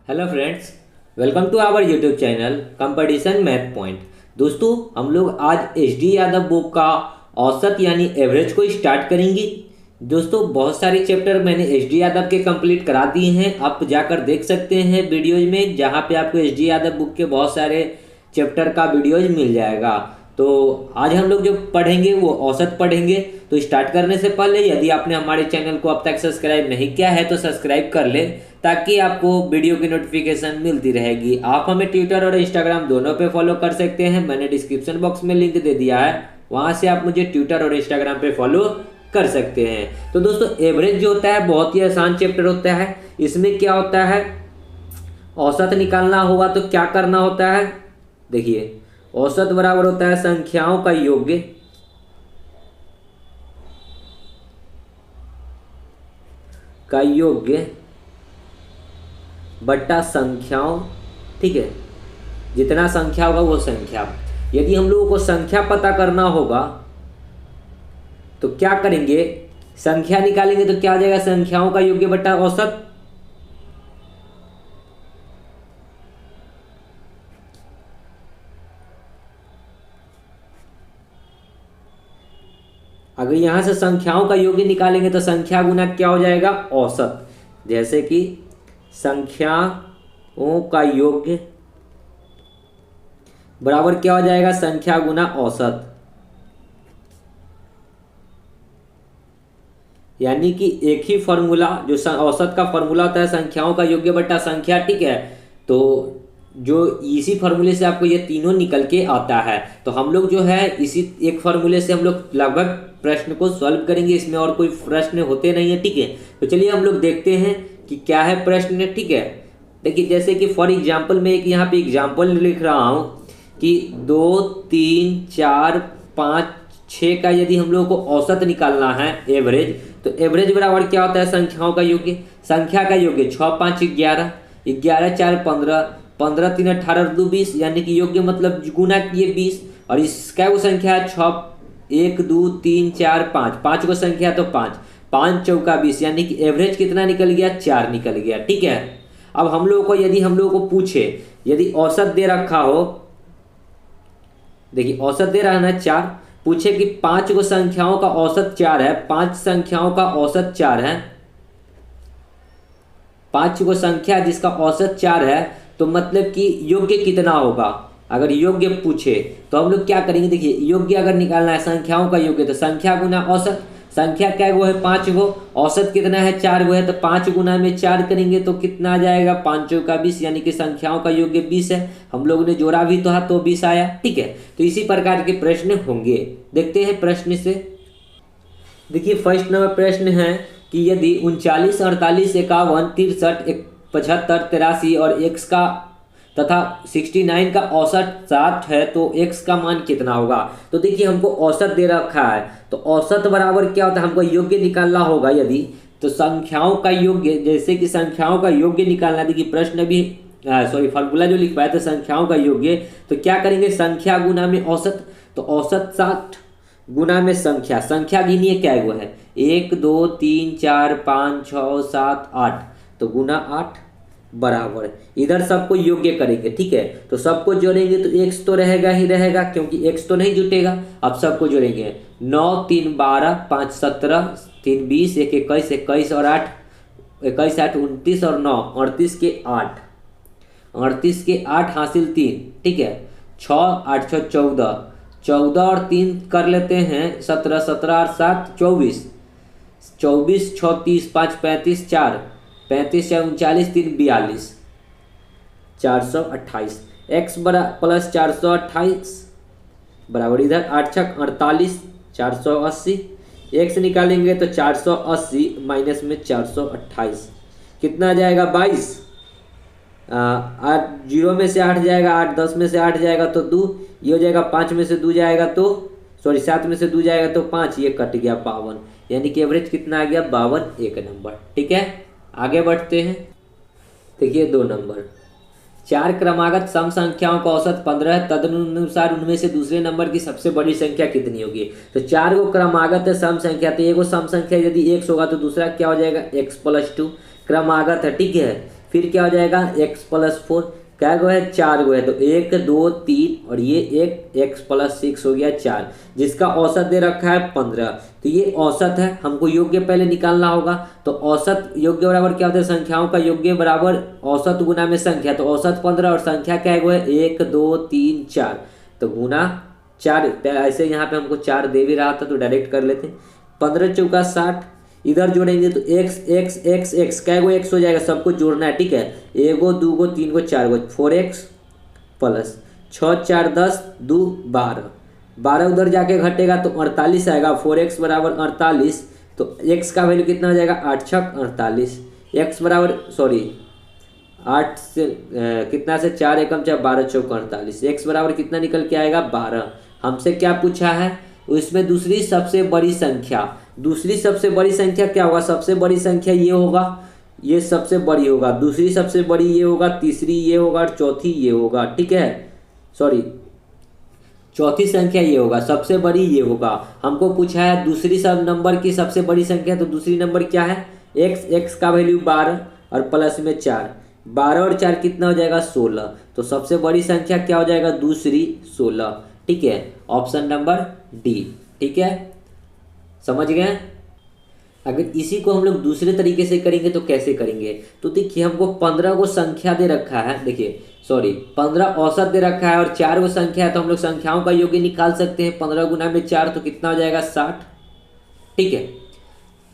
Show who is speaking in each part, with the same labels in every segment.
Speaker 1: Hello friends, welcome to our YouTube channel competition math point. दोस्तों, हम लोग आज एच डी यादव बुक का औसत यानी एवरेज को स्टार्ट करेंगे। दोस्तों, बहुत सारे चैप्टर मैंने एच डी यादव के कंप्लीट करा दिए हैं। आप जाकर देख सकते हैं वीडियोज में, जहां पे आपको एच डी यादव बुक के बहुत सारे चैप्टर का वीडियोज मिल जाएगा। तो आज हम लोग जो पढ़ेंगे वो औसत पढ़ेंगे। तो स्टार्ट करने से पहले यदि आपने हमारे चैनल को अब तक सब्सक्राइब नहीं किया है तो सब्सक्राइब कर लें, ताकि आपको वीडियो की नोटिफिकेशन मिलती रहेगी। आप हमें ट्विटर और इंस्टाग्राम दोनों पे फॉलो कर सकते हैं। मैंने डिस्क्रिप्शन बॉक्स में लिंक दे दिया है, वहां से आप मुझे ट्विटर और इंस्टाग्राम पे फॉलो कर सकते हैं। तो दोस्तों, एवरेज जो होता है बहुत ही आसान चैप्टर होता है। इसमें क्या होता है, औसत निकालना होगा तो क्या करना होता है। देखिए, औसत बराबर होता है संख्याओं का योग्य बट्टा संख्याओं, ठीक है। जितना संख्या होगा वो संख्या। यदि हम लोगों को संख्या पता करना होगा तो क्या करेंगे, संख्या निकालेंगे तो क्या हो जाएगा, संख्याओं का योग्य बट्टा औसत। अगर यहां से संख्याओं का योग्य निकालेंगे तो संख्या गुना क्या हो जाएगा, औसत। जैसे कि संख्याओं का योग्य बराबर क्या हो जाएगा, संख्या गुना औसत। यानी कि एक ही फॉर्मूला, जो औसत का फॉर्मूला होता है संख्याओं का योग्य बट्टा संख्या, ठीक है। तो जो इसी फॉर्मूले से आपको ये तीनों निकल के आता है। तो हम लोग जो है इसी एक फॉर्मूले से हम लोग लगभग प्रश्न को सॉल्व करेंगे। इसमें और कोई प्रश्न होते नहीं है, ठीक है। तो चलिए हम लोग देखते हैं कि क्या है प्रश्न, ठीक है। देखिए, जैसे कि फॉर एग्जाम्पल मैं एक यहाँ पे एग्जाम्पल लिख रहा हूँ कि 2, 3, 4, 5, 6 का यदि हम लोग को औसत निकालना है, एवरेज, तो एवरेज बराबर क्या होता है, संख्याओं का योग्य। संख्या का योग्य 6, 5, 11, 11, 4, 15, 15, 3, 18, 2, 20, यानी कि योग्य मतलब गुना किए 20। और इसका वो संख्या है 6, 1, 2, 3, 4, 5, 5 को संख्या तो 5, 5 चौका 20, यानी कि एवरेज कितना निकल गया, 4 निकल गया, ठीक है। अब हम लोगों को यदि हम लोगों को पूछे, यदि औसत दे रखा हो, देखिए औसत दे रहा है ना 4, पूछे कि 5 को संख्याओं का औसत 4 है, 5 संख्याओं का औसत 4 है, 5 को संख्या जिसका औसत 4 है, तो मतलब कि योग्य कितना होगा। अगर योग्य पूछे तो हम लोग क्या करेंगे, देखिए योग्य अगर निकालना है संख्याओं का योग्य, तो संख्या गुना औसत। संख्या क्या वो है, 5 गो, औसत कितना है, 4 गो है, तो 5 गुना में 4 करेंगे तो कितना आ जाएगा, 5 चौका 20, यानी कि संख्याओं का योग्य 20 है। हम लोगों ने जोड़ा भी तो है तो 20 आया, ठीक है। तो इसी प्रकार के प्रश्न होंगे। देखते हैं प्रश्न से। देखिए, फर्स्ट नंबर प्रश्न है कि यदि 39, 48, 51, 63, 75, 83 और x का तथा 69 का औसत 60 है, तो x का मान कितना होगा। तो देखिए, हमको औसत दे रखा है, तो औसत बराबर क्या होता है, हमको योग्य निकालना होगा। यदि तो संख्याओं का योग्य, जैसे कि संख्याओं का योग्य निकालना, देखिए प्रश्न भी फॉर्मूला जो लिखवाया था संख्याओं का योग्य, तो क्या करेंगे, संख्या गुना में औसत। तो औसत 60 गुना में संख्या, संख्या गिनिए क्या वो है, 1, 2, 3, 4, 5, 6, 7, 8, तो गुना 8 बराबर इधर सबको योग्य करेंगे, ठीक है। तो सबको जोड़ेंगे तो x तो रहेगा ही रहेगा, क्योंकि x तो नहीं जुटेगा। अब सबको जोड़ेंगे, 9, 3, 12, 5, 17, 3, 20, 1, 21, 21 और 8, 21, 8, 29 और 9, 38 के 8, 38 के 8 हासिल 3, ठीक है। 6, 8, 6, 14, 14 और 3 कर लेते हैं 17, 17 और 7, 24, 24, 6, 30, 5, 35, 4, 35, 4, 39, 3, 42, 428, x बरा प्लस 428 बराबर इधर 8, 6, 48, 480, x निकालेंगे तो 480 माइनस में 428 कितना आ जाएगा, 22। 8 जीरो में से 8 जाएगा, 8 10 में से 8 जाएगा तो 2, ये हो जाएगा 5 में से 2 जाएगा तो 7 में से 2 जाएगा तो 5, ये कट गया 52, यानी कि एवरेज कितना आ गया, 52 एक नंबर, ठीक है। आगे बढ़ते हैं। देखिए 2 नंबर, 4 क्रमागत सम संख्याओं का औसत 15 है, तदनुसार उनमें से दूसरे नंबर की सबसे बड़ी संख्या कितनी होगी। तो 4 को क्रमागत है सम संख्या, तो एक सम संख्या यदि x होगा तो दूसरा क्या हो जाएगा, x + 2 क्रमागत है, ठीक है। फिर क्या हो जाएगा x+4, क्या गो है 4 गो है, तो 1 2 3 और ये एक x+6 हो गया 4, जिसका औसत दे रखा है 15। तो ये औसत है, हमको योग्य पहले निकालना होगा। तो औसत योग्य बराबर क्या होता है, संख्याओं का योग्य बराबर औसत गुना में संख्या। तो औसत 15 और संख्या क्या है 1 2 3 4, तो गुना 4। ऐसे यहाँ पे हमको 4 दे भी रहा था तो डायरेक्ट कर लेते। 15 चौका 60, इधर जोड़ेंगे तो x x x x क्या गो x हो जाएगा, सबको जोड़ना है, ठीक है। 1 गो 2 गो 3 गो 4 गो 4x प्लस 6 4 10 2 12, 12 उधर जाके घटेगा तो 48 आएगा। 4x बराबर 48, तो x का वैल्यू कितना हो जाएगा 8 छक 48। x बराबर सॉरी 8 से कितना से 4 एकम 4 12 चौक 48, x बराबर कितना निकल के आएगा 12। हमसे क्या पूछा है, उसमें दूसरी सबसे बड़ी संख्या। दूसरी सबसे बड़ी संख्या क्या होगा, सबसे बड़ी संख्या ये होगा, ये सबसे बड़ी होगा, दूसरी सबसे बड़ी ये होगा, तीसरी ये होगा और चौथी ये होगा, ठीक है। सॉरी चौथी संख्या ये होगा, सबसे बड़ी ये होगा। हमको पूछा है दूसरी सब नंबर की सबसे बड़ी संख्या, तो दूसरी नंबर क्या है x, x का वैल्यू 12 और प्लस में 4, 12 और 4 कितना हो जाएगा 16। तो सबसे बड़ी संख्या क्या हो जाएगा दूसरी 16, ठीक है। ऑप्शन नंबर डी, ठीक है, समझ गए। अगर इसी को हम लोग दूसरे तरीके से करेंगे तो कैसे करेंगे, तो देखिए हमको 15 को संख्या दे रखा है, देखिए सॉरी 15 औसत दे रखा है और 4 को संख्या है, तो हम लोग संख्याओं का योग्य निकाल सकते हैं। 15 गुना में 4 तो कितना हो जाएगा 60, ठीक है।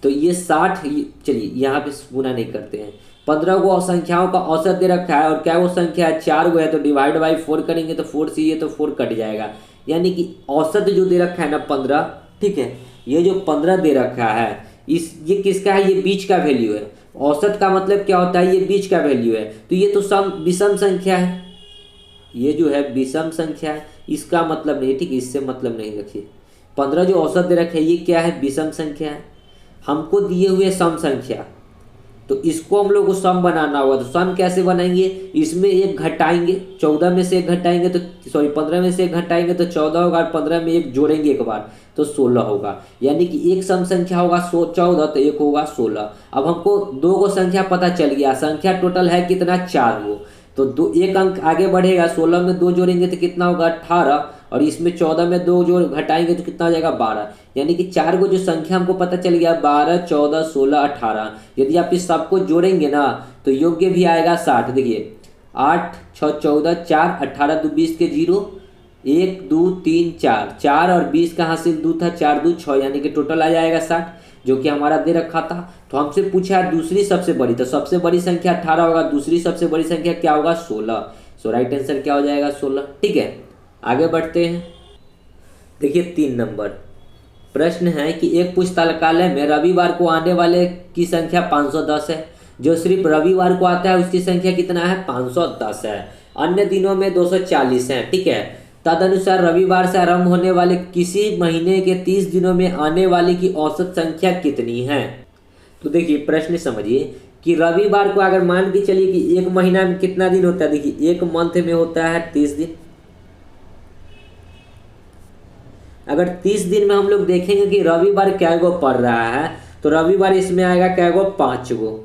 Speaker 1: तो ये 60, चलिए यहाँ पे गुना नहीं करते हैं। 15 को संख्याओं का औसत दे रखा है और क्या वो संख्या है 4 गो है, तो डिवाइड बाई 4 करेंगे तो 4 से ये तो 4 कट जाएगा, यानी कि औसत जो दे रखा है ना 15, ठीक है। ये जो 15 दे रखा है ये किसका है, ये बीच का वैल्यू है। औसत का मतलब क्या होता है, ये बीच का वैल्यू है, तो ये तो विषम संख्या है, ये जो है विषम संख्या है, इसका मतलब नहीं, ठीक है, इससे मतलब नहीं रखिए। 15 जो औसत दे रखे है ये क्या है, विषम संख्या है। हमको दिए हुए सम संख्या, तो इसको हम लोग को सम बनाना होगा। तो सम कैसे बनाएंगे, इसमें एक घटाएंगे, 14 में से एक घटाएंगे तो सॉरी 15 में से एक घटाएंगे तो 14 होगा, और 15 में एक जोड़ेंगे एक बार तो 16 होगा, यानी कि एक सम संख्या होगा 14 तो एक होगा 16। अब हमको दो को संख्या पता चल गया, संख्या टोटल है कितना 4 गो, तो दो एक अंक आगे बढ़ेगा, 16 में 2 जोड़ेंगे तो कितना होगा 18, और इसमें 14 में 2 जो घटाएंगे तो कितना हो जाएगा 12, यानी कि 4 को जो संख्या हमको पता चल गया 12 14 16 18। यदि आप इस सबको जोड़ेंगे ना तो योग्य भी आएगा 60। देखिए 8 6 14 4 18 2 20 के 0 1 2 3 4 4 और 20 का हासिल 2 था, 4 2 6, यानी कि टोटल आ जाएगा 60, जो कि हमारा दे रखा था। तो हमसे पूछा है दूसरी सबसे बड़ी, तो सबसे बड़ी संख्या 18 होगा, दूसरी सबसे बड़ी संख्या क्या होगा 16। सो राइट आंसर क्या हो जाएगा 16, ठीक है। आगे बढ़ते हैं। देखिए 3 नंबर प्रश्न है कि एक पुस्तकालय में रविवार को आने वाले की संख्या 510 है, जो सिर्फ रविवार को आता है उसकी संख्या कितना है 510 है, अन्य दिनों में 240 है, ठीक है। तदनुसार रविवार से आरंभ होने वाले किसी महीने के 30 दिनों में आने वाली की औसत संख्या कितनी है। तो देखिए प्रश्न समझिए कि रविवार को अगर मान के चलिए कि एक महीना में कितना दिन होता है, देखिए एक मंथ में होता है 30 दिन। अगर 30 दिन में हम लोग देखेंगे कि रविवार क्या गो पड़ रहा है, तो रविवार इसमें आएगा क्या गो 5 गो।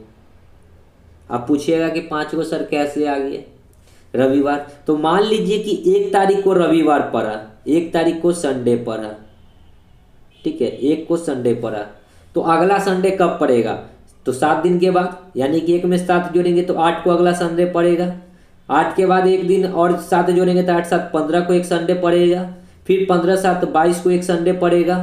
Speaker 1: आप पूछिएगा कि 5 गो सर कैसे आ गए रविवार, तो मान लीजिए कि 1 तारीख को रविवार पड़ा, 1 तारीख को संडे पड़ा, ठीक है, 1 को संडे पड़ा, तो अगला संडे कब पड़ेगा, तो 7 दिन के बाद, यानी कि 1 में 7 जोड़ेंगे तो 8 को अगला संडे पड़ेगा, 8 के बाद एक दिन और 7 जोड़ेंगे तो 8 7 15 को एक संडे पड़ेगा, फिर 15 7 22 को एक संडे पड़ेगा,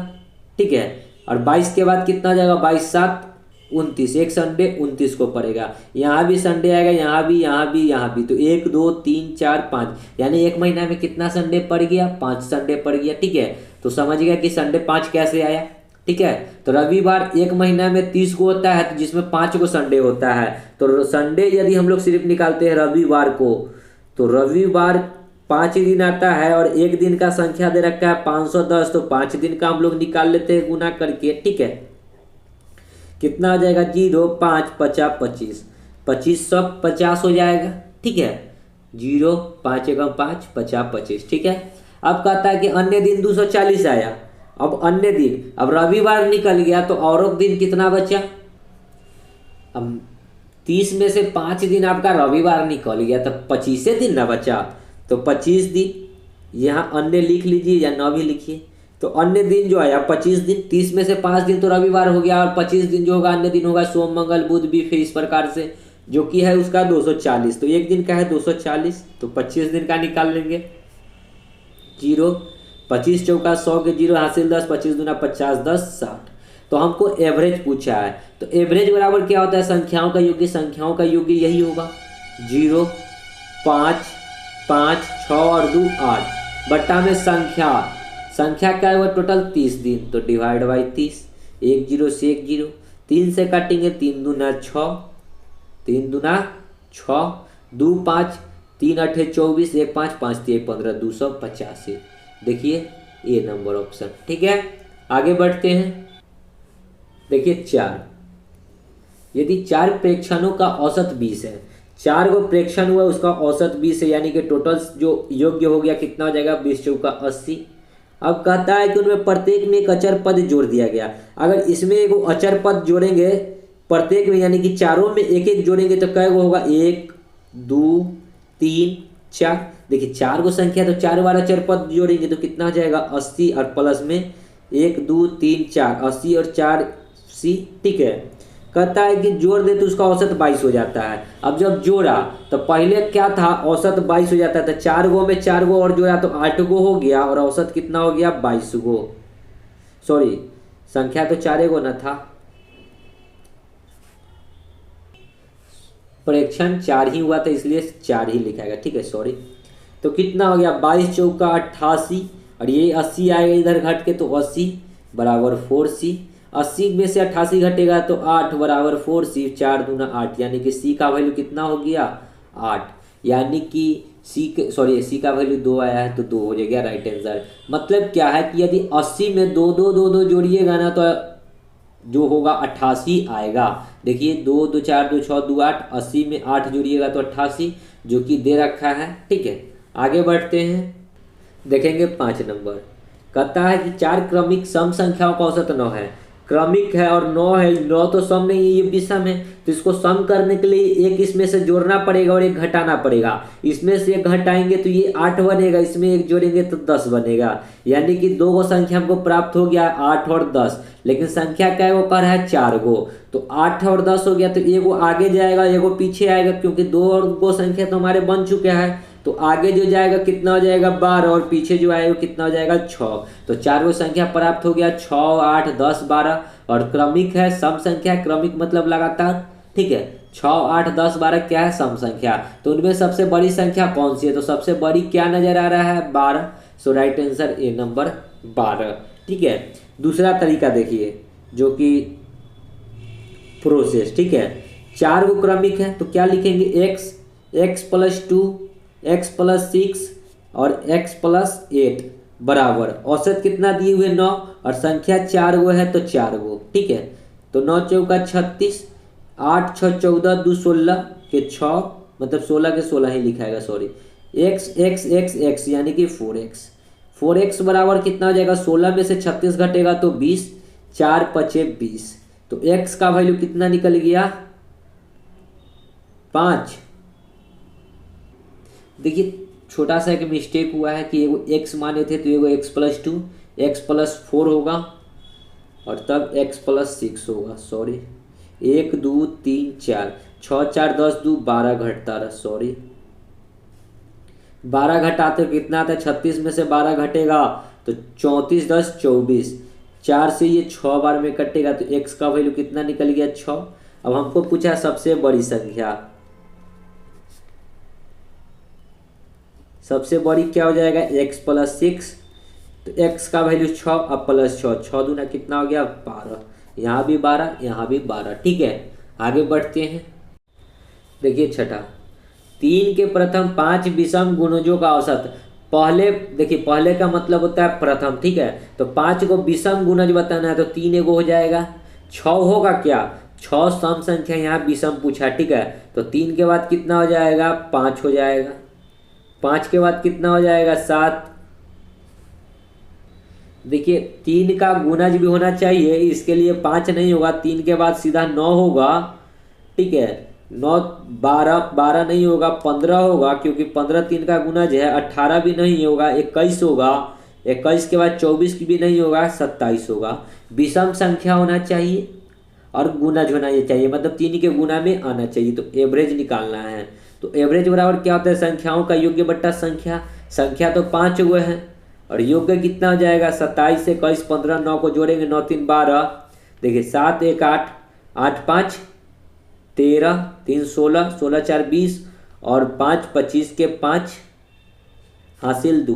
Speaker 1: ठीक है, और 22 के बाद कितना जाएगा 22 7 29, एक संडे 29 को पड़ेगा। यहाँ भी संडे आएगा, यहाँ भी यहाँ भी यहाँ भी, तो 1 2 3 4 5, यानी एक महीना में कितना संडे पड़ गया 5 संडे पड़ गया, ठीक है। तो समझ गया कि संडे 5 कैसे आया, ठीक है। तो रविवार एक महीना में 30 को होता है, तो जिसमें 5 को संडे होता है, तो संडे यदि हम लोग सिर्फ निकालते हैं रविवार को, तो रविवार 5 दिन आता है और एक दिन का संख्या दे रखा है 510, तो 5 दिन का हम लोग निकाल लेते हैं गुना करके, ठीक है। कितना आ जाएगा 0 5 50 25, 2550 हो जाएगा, ठीक है। 0 5 1 5 50 25, ठीक है। अब कहता है कि अन्य दिन 240 आया, अब अन्य दिन, अब रविवार निकल गया तो और दिन कितना बचा, अब 30 में से 5 दिन आपका रविवार निकल गया, तो 25 दिन ना बचा। तो 25 दिन यहाँ अन्य लिख लीजिए या न भी लिखिए। तो अन्य दिन जो आया 25 दिन, 30 में से 5 दिन तो रविवार हो गया, और 25 दिन जो होगा अन्य दिन होगा सोम मंगल बुध भी, फिर इस प्रकार से जो कि है उसका 240। तो एक दिन का है 240, तो 25 दिन का निकाल लेंगे। जीरो, 25 चौका 100 के जीरो हासिल 10, 25 दूना 50, 10 60। तो हमको एवरेज पूछा है, तो एवरेज बराबर क्या होता है, संख्याओं का योग। संख्याओं का योग यही होगा 0 5 5 6 और 2 8 बट्टा में संख्या क्या है वो टोटल 30 दिन, तो डिवाइड बाई 30। 1 0 से 1 0, 3 से काटेंगे, 3 दूना 6, 3 दूना 6, 2 5, 3 8 24, 1 5 5 3 15, 285। देखिए ए नंबर ऑप्शन। ठीक है, आगे बढ़ते हैं। देखिए 4, यदि 4 प्रेक्षणों का औसत 20 है, 4 गो प्रेक्षण हुआ उसका औसत 20 है, यानी कि टोटल जो योग्य हो गया कितना हो जाएगा, 20 चौका 80। अब कहता है कि उनमें प्रत्येक में एक अचर पद जोड़ दिया गया। अगर इसमें एक अचर पद जोड़ेंगे प्रत्येक में, यानी कि चारों में एक एक जोड़ेंगे तो कै गो होगा, 1 2 3 4। देखिए 4 गो संख्या, तो 4 बार अचर पद जोड़ेंगे तो कितना हो जाएगा, 80, और प्लस में 1 2 3 4, 80 और 4 80। ठीक है, कहता है कि जोड़ दे तो उसका औसत 22 हो जाता है। अब जब जोड़ा तो पहले क्या था, औसत 22 हो जाता था, 4 गो में 4 गो और जोड़ा तो 8 गो हो गया, और औसत कितना हो गया, 22 गो। सॉरी, संख्या तो 4 गो ना था, प्रेक्षण 4 ही हुआ था इसलिए 4 ही लिखा गया। ठीक है, सॉरी। तो कितना हो गया, 22 चौका 88, और ये 80 आएगा इधर घट के, तो 80 बराबर 4C। 80 में से 88 घटेगा तो 8 बराबर 4C, 4 दूना 8, यानी कि C का वैल्यू कितना हो गया, 8। यानी कि सी का वैल्यू 2 आया है, तो 2 हो जाएगा राइट आंसर। मतलब क्या है कि यदि 80 में 2 2 2 2 जोड़िएगा ना, तो जो होगा 88 आएगा। देखिए 2 2 4 2 6 2 8, 80 में 8 जोड़िएगा तो 88, जो कि दे रखा है। ठीक है, आगे बढ़ते हैं। देखेंगे 5 नंबर, कहता है कि 4 क्रमिक सम संख्याओं का औसत 9 है। क्रमिक है और 9 है, 9 तो सम नहीं है, ये विषम है, तो इसको सम करने के लिए एक इसमें से जोड़ना पड़ेगा और एक घटाना पड़ेगा। इसमें से एक घटाएंगे तो ये 8 बनेगा, इसमें एक जोड़ेंगे तो 10 बनेगा, यानी कि 2 गो संख्या हमको प्राप्त हो गया, 8 और 10। लेकिन संख्या क्या है, वो कह रहा है 4 गो, तो 8 और 10 हो गया, तो एगो आगे जाएगा एगो पीछे आएगा, क्योंकि 2 और गो संख्या तो हमारे बन चुके हैं। तो आगे जो जाएगा कितना हो जाएगा, 12, और पीछे जो आएगा कितना हो जाएगा, 6। तो 4 गो संख्या प्राप्त हो गया, 6 8 10 12। और क्रमिक है, सम संख्या, क्रमिक मतलब लगातार। ठीक है, 6 8 10 12 क्या है, सम संख्या। तो उनमें सबसे बड़ी संख्या कौन सी है, तो सबसे बड़ी क्या नजर आ रहा है, 12। सो राइट आंसर ए नंबर 12। ठीक है, दूसरा तरीका देखिए, जो कि प्रोसेस। ठीक है, 4 गो क्रमिक है, तो क्या लिखेंगे, x प्लस 2, x प्लस 6 और x प्लस 8 बराबर औसत कितना दिए हुए 9, और संख्या 4 गो है तो 4 गो। ठीक है, तो 9 चौका 36, 8 6 14 2 16 के 6, मतलब 16 के 16 ही लिखाएगा, sorry. x x x x यानी कि 4x। 4x बराबर कितना हो जाएगा, 16 में से 36 घटेगा तो 20, 4 पचे 20। तो x का वैल्यू कितना निकल गया, 5। देखिए छोटा सा एक मिस्टेक हुआ है कि एगो x माने थे, तो एगो x प्लस 2, x प्लस 4 होगा, और तब x प्लस 6 होगा, सॉरी। 1 2 3 4, 6 4 10 2 12 घटता रहा, सॉरी। 12 घटाते कितना आता है, 36 में से 12 घटेगा तो 34 10 24, 4 से ये 6 बार में कटेगा, तो x का वैल्यू कितना निकल गया, 6। अब हमको पूछा सबसे बड़ी संख्या, सबसे बड़ी क्या हो जाएगा, x प्लस 6, तो x का वैल्यू 6, अब प्लस 6, 6 दूना कितना हो गया, 12। यहाँ भी 12, यहाँ भी 12। ठीक है, आगे बढ़ते हैं। देखिए छठा, 3 के प्रथम 5 विषम गुणजों का औसत। पहले देखिए, पहले का मतलब होता है प्रथम। ठीक है, तो 5 को विषम गुणज बताना है, तो 3 एगो हो जाएगा। 6 होगा क्या, 6 सम संख्या, यहाँ विषम पूछा। ठीक है, तो 3 के बाद कितना हो जाएगा, 5 हो जाएगा। 5 के बाद कितना हो जाएगा, 7। देखिए 3 का गुणज भी होना चाहिए, इसके लिए 5 नहीं होगा, 3 के बाद सीधा 9 होगा। ठीक है, 9 12 12 नहीं होगा, 15 होगा, क्योंकि 15 3 का गुणज है। 18 भी नहीं होगा, 21 होगा। 21 के बाद 24 भी नहीं होगा, 27 होगा। विषम संख्या होना चाहिए और गुणज होना ये चाहिए, मतलब 3 के गुना में आना चाहिए। तो एवरेज निकालना है। तो एवरेज बराबर क्या होता है? संख्याओं का योग्य बट्टा संख्या। संख्या तो 5 हुए हैं और योग्य कितना हो जाएगा? 27 से 21 15 9 को जोड़ेंगे, 9 3 12। देखिए 7 1 8, 8 5 13, 3 16, 16 4 20 और 5 25 के 5 हासिल 2,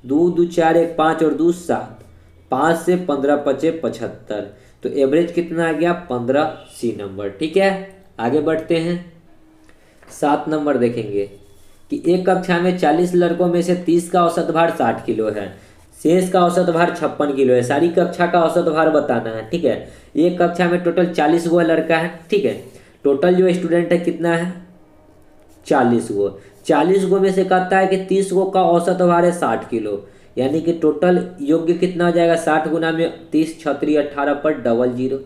Speaker 1: 2 2 4 1 5 और 2 7, 5 से 15 पचे 75। तो एवरेज कितना आ गया? 15 सी नंबर। ठीक है, आगे बढ़ते हैं। 7 नंबर देखेंगे कि एक कक्षा में 40 लड़कों में से 30 का औसत भार 60 किलो है, शेष का औसत भार 56 किलो है। सारी कक्षा का औसत भार बताना है। ठीक है, एक कक्षा में टोटल 40 गो लड़का है। ठीक है, टोटल जो स्टूडेंट है कितना है? 40 गो। 40 गो में से कहता है कि 30 गो का औसत भार है 60 किलो, यानी कि टोटल योग्य कितना हो जाएगा? 60 गुना में 30 छत्री 18 पर डबल जीरो।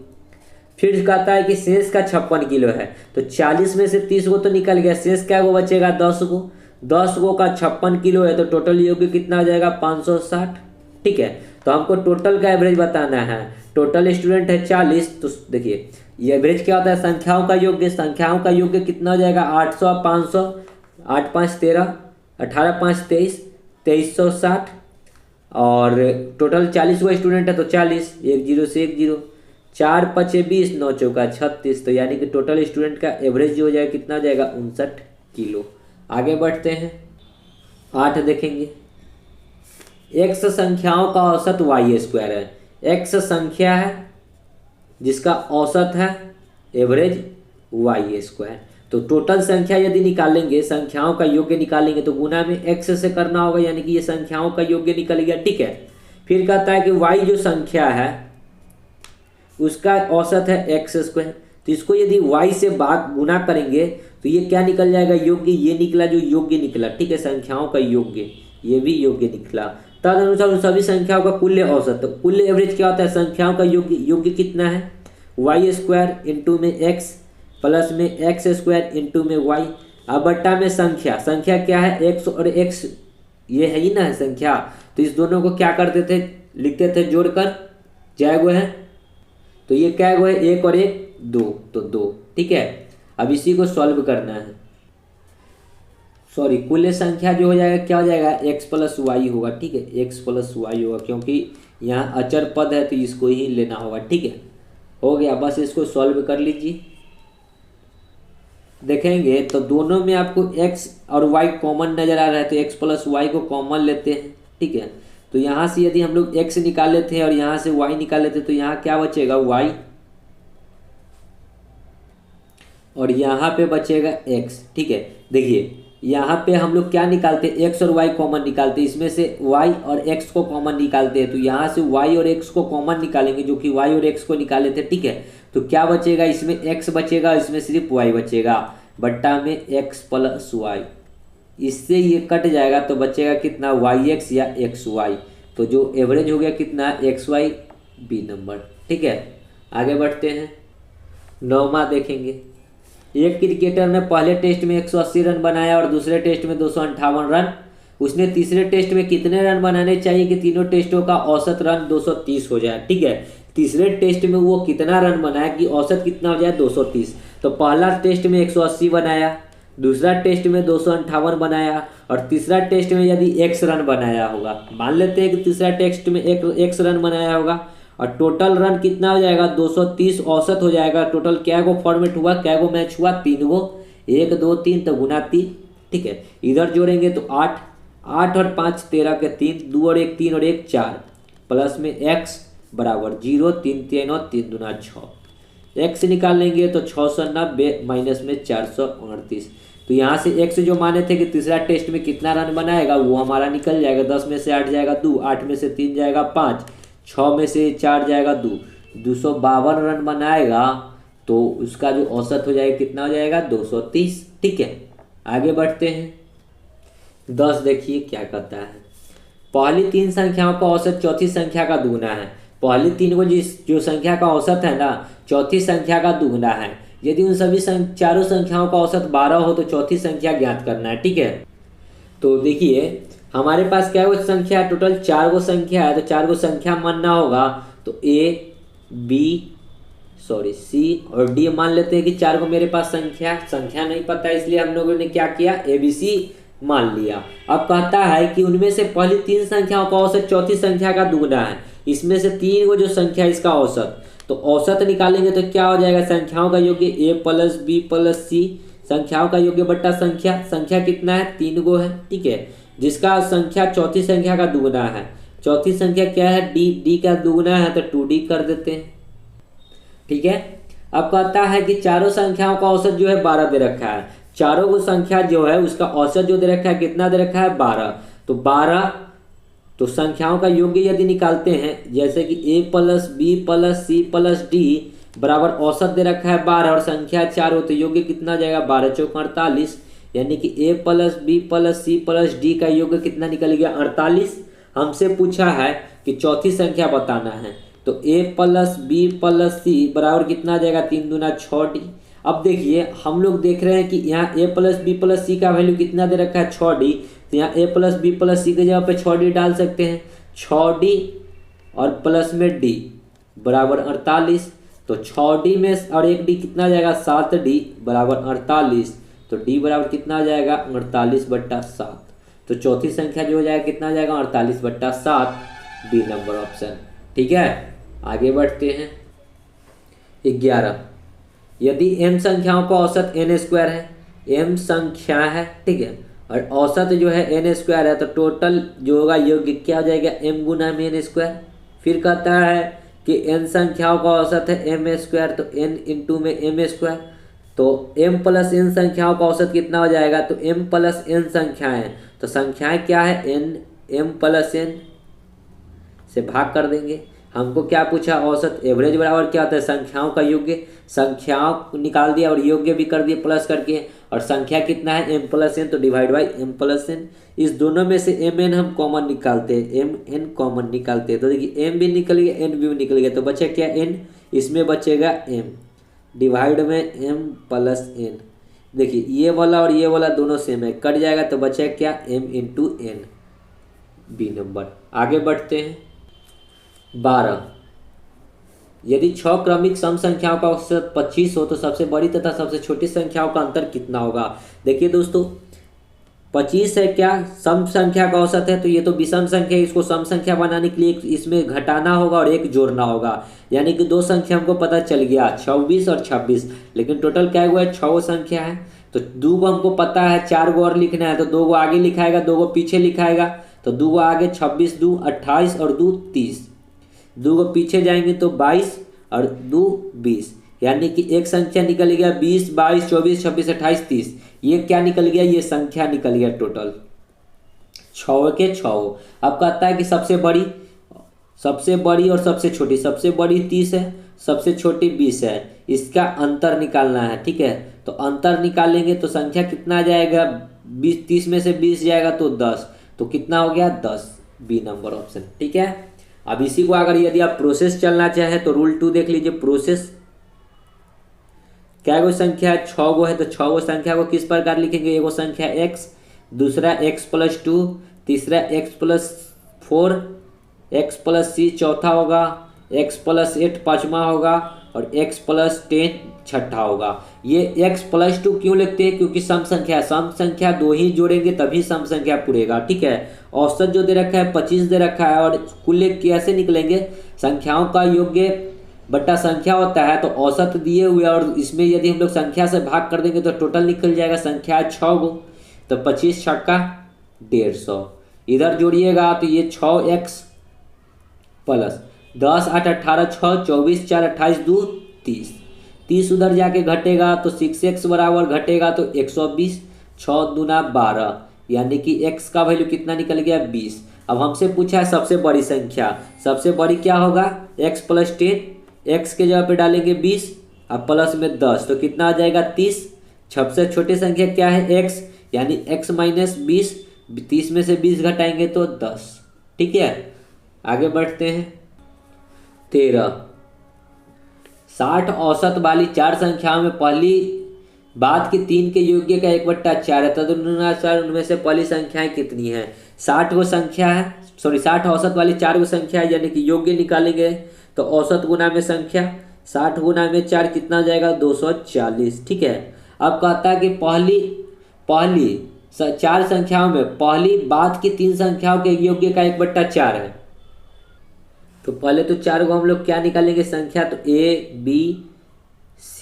Speaker 1: फिर कहता है कि शेष का 56 किलो है, तो 40 में से 30 गो तो निकल गया, शेष क्या गो बचेगा? 10 गो। 10 गो का 56 किलो है, तो टोटल योग्य कितना हो जाएगा? 560। ठीक है, तो हमको टोटल का एवरेज बताना है। टोटल स्टूडेंट है 40, तो देखिए ये एवरेज क्या होता है? संख्याओं का योग्य। संख्याओं का योग्य कितना हो जाएगा? 800 500, 8 5 13, 18 5 23, 2360 और टोटल 40 गो स्टूडेंट है, तो 40, 1 0 से 1 0, 4 5 20, 9 चौका 36। तो यानी कि टोटल स्टूडेंट का एवरेज जो हो जाएगा कितना हो जाएगा? 59 किलो। आगे बढ़ते हैं। 8 देखेंगे। एक्स संख्याओं का औसत वाई स्क्वायर है। एक्स संख्या है जिसका औसत है एवरेज वाई स्क्वायर। तो टोटल संख्या यदि निकालेंगे, संख्याओं का योग्य निकालेंगे, तो गुना में एक्स से करना होगा, यानी कि ये संख्याओं का योग्य निकल गया। ठीक है, फिर कहता है कि वाई जो संख्या है उसका औसत है एक्स स्क्वायर। तो इसको यदि y से भाग गुना करेंगे तो ये क्या निकल जाएगा? योग्य। ये निकला जो योग्य निकला। ठीक है, संख्याओं का योग्य, ये भी योग्य निकला। तदनुसार उन सभी संख्याओं का कुल्य औसत। तो कुल्य एवरेज क्या होता है? संख्याओं का योग्य। योग्य कितना है? वाई स्क्वायर इंटू में एक्स प्लस में एक्स स्क्वायर इंटू में वाई, अब बट्टा में संख्या। संख्या क्या है? एक्स और एक्स, ये है ही ना है संख्या। तो इस दोनों को क्या करते थे? लिखते थे जोड़कर, जय गो है। तो ये क्या गो है? 1 और 1 2, तो 2। ठीक है, अब इसी को सॉल्व करना है। सॉरी, कुल संख्या जो हो जाएगा क्या हो जाएगा? एक्स प्लस वाई होगा। ठीक है, एक्स प्लस वाई होगा, क्योंकि यहाँ अचर पद है तो इसको ही लेना होगा। ठीक है, हो गया, बस इसको सॉल्व कर लीजिए। देखेंगे तो दोनों में आपको x और y कॉमन नजर आ रहा है, तो x प्लस वाई को कॉमन लेते हैं। ठीक है, तो यहाँ से यदि हम लोग x निकाल लेते हैं और यहाँ से y निकाल लेते हैं, तो यहाँ क्या बचेगा? y, और यहाँ पे बचेगा x। ठीक है, देखिए यहाँ पे हम लोग क्या निकालते हैं? x और y कॉमन निकालते हैं, इसमें से y और x को कॉमन निकालते हैं। तो यहाँ से y और x को कॉमन निकालेंगे, जो कि y और x को निकाले थे। ठीक है, तो क्या बचेगा? इसमें x बचेगा, इसमें सिर्फ y बचेगा, बट्टा में x प्लस वाई। इससे ये कट जाएगा तो बचेगा कितना? yx या xy। तो जो एवरेज हो गया कितना? xy B number. ठीक है, आगे बढ़ते हैं। 9वां देखेंगे। एक क्रिकेटर ने पहले टेस्ट में 180 रन बनाया और दूसरे टेस्ट में 258 रन। उसने तीसरे टेस्ट में कितने रन बनाने चाहिए कि तीनों टेस्टों का औसत रन 230 हो जाए? ठीक है, तीसरे टेस्ट में वो कितना रन बनाया कि औसत कितना हो जाए? 230। तो पहला टेस्ट में 180 बनाया, दूसरा टेस्ट में 258 बनाया और तीसरा टेस्ट में यदि x रन बनाया होगा, मान लेते हैं कि तीसरा टेस्ट में x रन बनाया होगा, और टोटल रन कितना हो जाएगा? 230 औसत हो जाएगा। टोटल क्या गो फॉर्मेट हुआ, क्या गो मैच हुआ? 3 गो, 1 2 3, तो गुना 3। ठीक है, इधर जोड़ेंगे तो 8, 8 और 5 13 के 3, 2 और 1 3 और 1 4, प्लस में x बराबर 0, 3 3 और 3 दूना 6। x निकाल लेंगे तो 690 माइनस में 438। तो यहाँ से x जो माने थे कि तीसरा टेस्ट में कितना रन बनाएगा वो हमारा निकल जाएगा। 10 में से 8 जाएगा 2, 8 में से 3 जाएगा 5, 6 में से 4 जाएगा 2, 252 रन बनाएगा। तो उसका जो औसत हो जाएगा कितना हो जाएगा? 230। ठीक है, आगे बढ़ते हैं। 10 देखिए क्या कहता है। पहली 3 संख्याओं का औसत चौथी संख्या का दुगना है। पहली 3 को जो संख्या का औसत है ना, चौथी संख्या का दुगना है। यदि उन सभी चारों संख्याओं का औसत 12 हो तो चौथी संख्या ज्ञात करना है। ठीक है, तो देखिए हमारे पास क्या है, संख्या टोटल 4 गो संख्या है, तो 4 गो संख्या मानना होगा। तो सी और डी मान लेते हैं कि 4 गो मेरे पास संख्या नहीं पता, इसलिए हम लोगों ने क्या किया, ABC मान लिया। अब कहता है कि उनमें से पहली 3 संख्याओं का औसत चौथी संख्या का दुगना है। इसमें से 3 गो जो संख्या इसका औसत, तो औसत निकालेंगे तो क्या हो जाएगा, संख्याओं का योग्य A + B + C, संख्याओं का योग्य बट्टा संख्या कितना है, 3 गो है। ठीक है, जिसका संख्या चौथी संख्या का दुगना है। चौथी संख्या क्या है, D का दुगना है तो 2D कर देते हैं। ठीक है, अब कहता है कि चारों संख्याओं का औसत जो है 12 दे रखा है। चारों को संख्या जो है उसका औसत जो दे रखा है कितना दे रखा है, 12। तो 12 तो संख्याओं का योग्य यदि निकालते हैं, जैसे कि A + B + C + D बराबर औसत दे रखा है 12 और संख्या 4 हो, तो योग्य कितना जाएगा, 12 × 4 = 48। यानी कि A + B + C + D का योग्य कितना निकल गया, 48। हमसे पूछा है कि चौथी संख्या बताना है, तो A + B + C बराबर कितना आ जाएगा, 3 दूना 6D। अब देखिए हम लोग देख रहे हैं कि यहाँ A + B + C का वैल्यू कितना दे रखा है, 6D। तो यहाँ A + B + C के जगह पे 6D डाल सकते हैं। 6D और प्लस में D बराबर 48। तो 6D में और 1D कितना जाएगा, 7D बराबर 48। तो D बराबर कितना आ जाएगा, 48/7। तो चौथी संख्या जो हो जाएगा कितना आ जाएगा, 48/7, बी नंबर ऑप्शन। ठीक है, आगे बढ़ते हैं। 11, यदि m संख्याओं का औसत n² है, m संख्या है, ठीक है, और औसत जो है n² है, तो टोटल जो होगा योग्य क्या हो जाएगा, m गुना में n²। फिर कहता है कि n संख्याओं का औसत है m², तो n इंटू में m²। तो m + n संख्याओं का औसत कितना हो जाएगा, तो m + n संख्याएं, तो संख्याएं क्या है, m + n से भाग कर देंगे। हमको क्या पूछा, औसत एवरेज बराबर क्या होता है, संख्याओं का योग्य। संख्याओं निकाल दिया और योग्य भी कर दिए प्लस करके, और संख्या कितना है, m + n, तो डिवाइड बाई m + n। इस दोनों में से mn हम कॉमन निकालते हैं, mn कॉमन निकालते हैं, तो देखिए m भी निकल गया, n भी निकल गया, तो बचा क्या, n, इसमें बचेगा m डिवाइड में m + n। देखिए ये वाला और ये वाला दोनों सेम है, कट जाएगा, तो बचा क्या, m × n, बी नंबर। आगे बढ़ते हैं। 12, यदि 6 क्रमिक सम संख्याओं का औसत 25 हो तो सबसे बड़ी तथा सबसे छोटी संख्याओं का अंतर कितना होगा। देखिए दोस्तों 25 है क्या, सम संख्या का औसत है, तो ये तो विषम संख्या है, इसको सम संख्या बनाने के लिए इसमें घटाना होगा और एक जोड़ना होगा। यानी कि 2 संख्या हमको पता चल गया, 26 और 26, लेकिन टोटल क्या हुआ है, 6 संख्या है। तो 2 को हमको पता है, 4 गो और लिखना है, तो 2 गो आगे लिखाएगा, 2 गो पीछे लिखाएगा। तो 2 गो आगे 26 2 28 और 2 30, 2 गो पीछे जाएंगे तो 22 और 2 20, यानी कि एक संख्या निकल गया 20 22 24 26 28 30। ये क्या निकल गया, ये संख्या निकल गया टोटल 6 के 6। अब कहता है कि सबसे बड़ी और सबसे छोटी, सबसे बड़ी 30 है, सबसे छोटी 20 है, इसका अंतर निकालना है। ठीक है, तो अंतर निकालेंगे तो संख्या कितना आ जाएगा, 30 में से 20 जाएगा तो 10, तो कितना हो गया, 10, बी नंबर ऑप्शन। ठीक है, अब इसी को अगर यदि आप प्रोसेस चलना चाहे तो रूल 2 देख लीजिए। प्रोसेस क्या गो संख्या है, 6 गो है, तो 6 गो संख्या को किस प्रकार लिखेंगे, एगो संख्या x, दूसरा x + 2, तीसरा x + 4, x + c चौथा होगा, x + 8 पांचवा होगा, और x + 10 छठा होगा। ये x + 2 क्यों लिखते हैं, क्योंकि सम संख्या 2 ही जोड़ेंगे तभी सम संख्या पूरेगा। ठीक है, औसत जो दे रखा है 25 दे रखा है, और कुल कैसे निकलेंगे, संख्याओं का योग्य बट्टा संख्या होता है, तो औसत दिए हुए और इसमें यदि हम लोग संख्या से भाग कर देंगे तो टोटल निकल जाएगा। संख्या 6 गो, तो 25 छक्का 150, इधर जोड़िएगा तो ये 6x + 10 8 18 6 24 4 28 2 30, 30 उधर जाके घटेगा तो 6x बराबर घटेगा तो 120, 6 दूना 12, यानी कि x का वैल्यू कितना निकल गया, 20। अब हमसे पूछा है सबसे बड़ी संख्या, सबसे बड़ी क्या होगा, x + 10, x के जगह पे डालेंगे 20 और प्लस में 10, तो कितना आ जाएगा 30। सबसे छोटी संख्या क्या है, x, यानी x - 20, 30 में से 20 घटाएंगे तो 10। ठीक है, आगे बढ़ते हैं। 13, 60 औसत वाली चार संख्याओं में पहली बाद की 3 के योग्य का 1/4 है, तदनुसार उनमें से पहली संख्याएं कितनी हैं? 60 वो संख्या है, सॉरी 60 औसत वाली 4 वो संख्या है, यानी कि योग्य निकालेंगे तो औसत गुना में संख्या, 60 गुना में 4 कितना हो जाएगा? 240। ठीक है। अब कहता है कि पहली चार संख्याओं में पहली बाद की 3 संख्याओं के योग्य का 1/4 है। तो पहले तो 4 को हम लोग क्या निकालेंगे संख्या, तो ABC।